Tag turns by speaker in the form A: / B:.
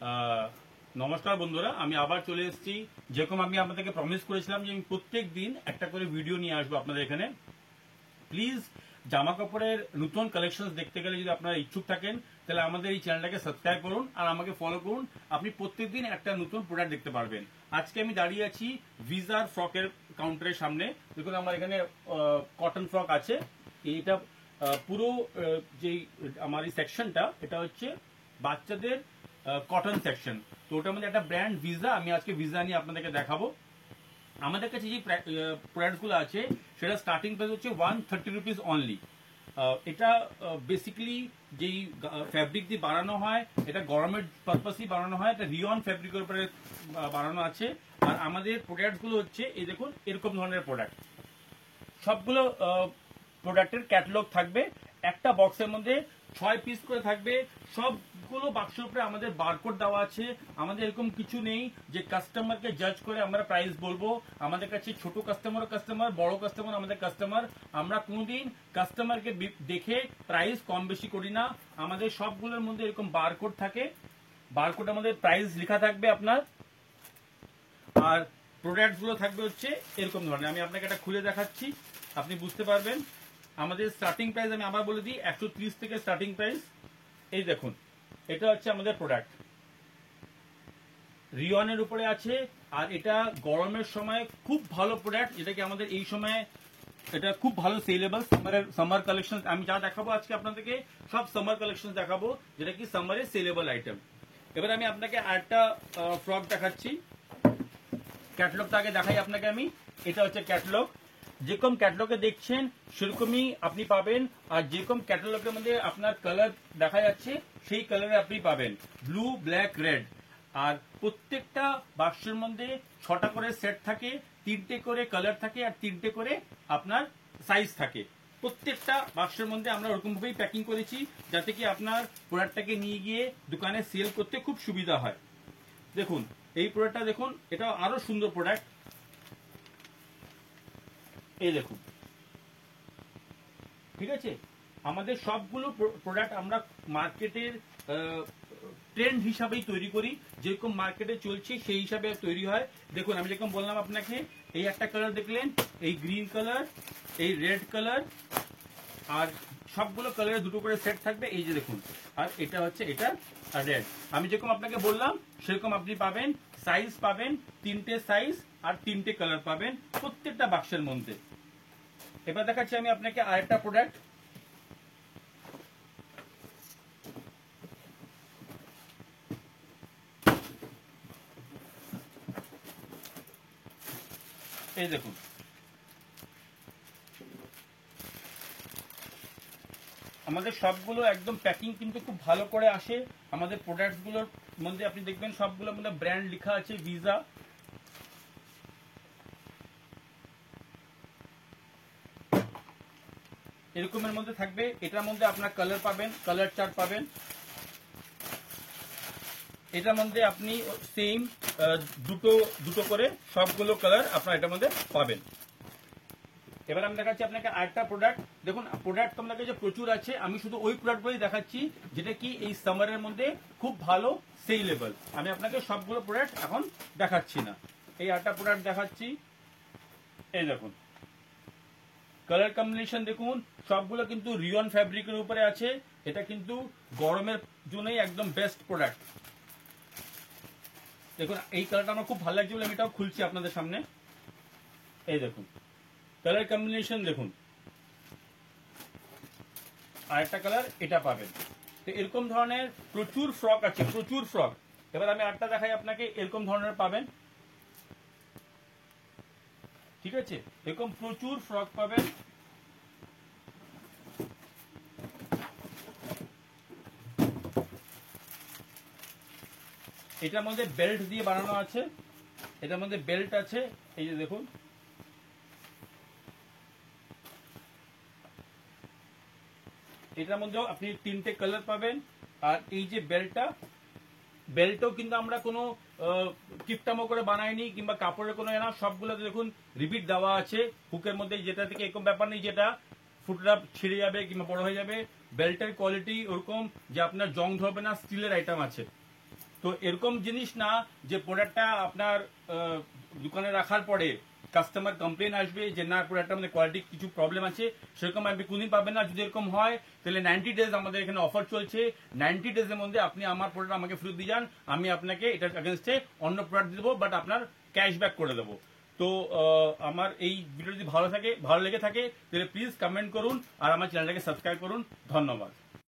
A: আহ, নমস্কার বন্ধুরা, আমি আবার চলে এসেছি। যেরকম আমি আপনাদেরকে প্রমিস করেছিলাম যে আমি প্রত্যেক দিন একটা করে ভিডিও নিয়ে আসবো আপনাদের এখানে। প্লিজ, জামা কাপড়ের নতুন কালেকশন দেখতে গেলে যদি আপনারা ইচ্ছুক থাকেন তাহলে আমাদের এই চ্যানেলটাকে সাবস্ক্রাইব করুন আর আমাকে ফলো করুন। আপনি প্রত্যেকদিন একটা নতুন প্রোডাক্ট দেখতে পারবেন। আজকে আমি দাঁড়িয়ে আছি ভিজার ফ্রকের কাউন্টারের সামনে। দেখুন আমার এখানে কটন ফ্রক আছে। এইটা পুরো যে আমার এই সেকশনটা, এটা হচ্ছে বাচ্চাদের কটন সেকশন। তো ওটার মধ্যে একটা ব্র্যান্ড ভিজা, আমি আজকে ভিজা নিয়ে আপনাদেরকে দেখাবো। আমাদের কাছে যে প্রোডাক্টগুলো আছে সেটা স্টার্টিং প্রাইস হচ্ছে 130 রুপিস অনলি। এটা বেসিক্যালি যেই ফ্যাব্রিক দিয়ে বানানো হয়, এটা গরমের পারপাসই বানানো হয়। এটা রিয়ন ফ্যাব্রিকের উপরে বানানো আছে। আর আমাদের প্রোডাক্টগুলো হচ্ছে এই দেখুন এরকম ধরনের প্রোডাক্ট। সবগুলো প্রোডাক্টের ক্যাটালগ থাকবে। একটা বক্সের মধ্যে 6 পিস করে থাকবে। সবগুলো বাক্সের উপরে আমাদের বারকোড দেওয়া আছে। আমাদের এরকম কিছু নেই যে কাস্টমারকে জাজ করে আমরা প্রাইস বলবো। আমাদের কাছে ছোট কাস্টমারও কাস্টমার, বড় কাস্টমার আমাদের কাস্টমার। আমরা কোনোদিন কাস্টমারকে দেখে প্রাইস কম বেশি করি না। আমাদের সবগুলোর মধ্যে এরকম বারকোড থাকে। বারকোড আমাদের প্রাইস লেখা থাকবে আপনার। আর প্রোডাক্ট গুলো থাকবে হচ্ছে এরকম ধরনের। আমি আপনাকে এটা খুলে দেখাচ্ছি, আপনি বুঝতে পারবেন। আমাদের স্টার্টিং প্রাইস আমি আবার বলে দিই, 130 থেকে স্টার্টিং প্রাইস। এই দেখুন, এটা হচ্ছে আমাদের প্রোডাক্ট, রিয়নের উপরে আছে। আর এটা গরমের সময় খুব ভালো প্রোডাক্ট, যেটাকে আমাদের এই সময় এটা খুব ভালো সেলেবল। সামার কালেকশন আমি যা দেখাবো আজকে আপনাদেরকে সব সামার কালেকশন দেখাবো, যেটা কি সামারের সেলেবল আইটেম। এবার আমি আপনাকে আরেকটা ফ্রক দেখাচ্ছি। ক্যাটালগটা আগে দেখাই আপনাকে আমি। এটা হচ্ছে ক্যাটালগ। যেরকম ক্যাটালগে দেখছেন সেরকমই আপনি পাবেন। আর যেরকম ক্যাটালগের মধ্যে আপনার কালার দেখা যাচ্ছে সেই কালারে আপনি পাবেন, ব্লু, ব্ল্যাক, রেড। আর প্রত্যেকটা বাক্সের মধ্যে 6টা করে সেট থাকে, 3টে করে কালার থাকে আর 3টে করে আপনার সাইজ থাকে। প্রত্যেকটা বাক্সের মধ্যে আমরা ওরকম ভাবেই প্যাকিং করেছি, যাতে কি আপনার প্রোডাক্টটাকে নিয়ে গিয়ে দোকানে সেল করতে খুব সুবিধা হয়। দেখুন এই প্রোডাক্টটা দেখুন, এটা আরো সুন্দর প্রোডাক্ট। এই দেখুন, ঠিক আছে। আমাদের সবগুলো প্রোডাক্ট আমরা মার্কেটের ট্রেন্ড হিসাবেই তৈরি করি। যেরকম মার্কেটে চলছে সেই হিসাবে তৈরি হয়। দেখুন আমি যেরকম বললাম আপনাকে, এই একটা কালার দেখলেন, এই গ্রিন কালার, এই রেড কালার, আর সবগুলো কালারের দুটো করে সেট থাকবে। এই যে দেখুন, আর এটা হচ্ছে এটা রেড। আমি যেরকম আপনাকে বললাম সেরকম আপনি পাবেন। সাইজ পাবেন 3টে সাইজ আর 3টে কালার পাবেন প্রত্যেকটা বাক্সের মধ্যে। এবার দেখাচ্ছি আমি আপনাকে আরেকটা প্রোডাক্ট। এই দেখুন, আমাদের সবগুলো একদম প্যাকিং কিন্তু খুব ভালো করে আসে। আমাদের প্রোডাক্ট গুলোর মধ্যে আপনি দেখবেন সবগুলোর মধ্যে ব্র্যান্ড লেখা আছে, ভিজা। এরকমের মধ্যে থাকবে। এটার মধ্যে আপনার কালার পাবেন, কালার চার্ট পাবেন। এটার মধ্যে আপনি সেম দুটো দুটো করে সবগুলো কালার আপনার এটার মধ্যে পাবেন। এবার আমি দেখাচ্ছি আপনাকে আরেকটা প্রোডাক্ট। দেখুন প্রোডাক্ট আপনার কাছে প্রচুর আছে, আমি শুধু ওই প্রোডাক্টগুলোই দেখাচ্ছি যেটা কি এই সামারের মধ্যে খুব ভালো সেলেবল। আমি আপনাকে সবগুলো প্রোডাক্ট এখন দেখাচ্ছি না। এই আরেকটা প্রোডাক্ট দেখাচ্ছি। এই দেখুন কালার কম্বিনেশন দেখুন, সবগুলো কিন্তু রিয়ন ফ্যাব্রিকের উপরে আছে। এটা কিন্তু গরমের জন্যই একদম বেস্ট প্রোডাক্ট। দেখুন এই কালারটা আমার খুব ভালো লাগছে বলে আমি এটাও খুলছি আপনাদের সামনে। এই দেখুন কালার কম্বিনেশন দেখুন, আরেকটা কালার এটা পাবেন। তো এরকম ধরনের প্রচুর ফ্রক আছে, প্রচুর ফ্রক। এবার আমি আরেকটা দেখাই আপনাকে, এরকম ধরনের পাবেন, ঠিক আছে। এরকম প্রচুর ফ্রক পাবেন। এটার মধ্যে বেল্ট দিয়ে বানানো আছে, এটার মধ্যে বেল্ট আছে। এই যে দেখুন, এটার মধ্যেও আপনি 3টে কালার পাবেন। আর এই যে বেল্টও কিন্তু আমরা কোনো কিপটামো করে বানাইনি কিংবা কাপড়ের কোনো না, সবগুলোতে দেখুন রিপিট দেওয়া আছে হুকের মধ্যে, যেটা থেকে এরকম ব্যাপার নেই যেটা ফুটটা ছিঁড়ে যাবে কিংবা বড় হয়ে যাবে। বেল্টের কোয়ালিটি ওরকম যে আপনার জং ধরবে না, স্টিলের আইটেম আছে। তো এরকম জিনিস না যে প্রোডাক্টটা আপনার দোকানে রাখার পরে কাস্টমার কমপ্লেন আসবে যে না প্রোডাক্টটার মধ্যে কোয়ালিটি কিছু প্রবলেম আছে, সেরকম আপনি কোনদিন পাবেন না। যদি এরকম হয় তাহলে 90 ডেজ আমাদের এখানে অফার চলছে। 90 ডেজের মধ্যে আপনি আমার প্রোডাক্ট আমাকে ফেরত দিয়ে যান, আমি আপনাকে এটার এগেনস্টে অন্য প্রোডাক্ট দেবো, বাট আপনার ক্যাশব্যাক করে দেবো। তো আমার এই ভিডিও যদি ভালো লেগে থাকে তাহলে প্লিজ কমেন্ট করুন আর আমার চ্যানেলটাকে সাবস্ক্রাইব করুন। ধন্যবাদ।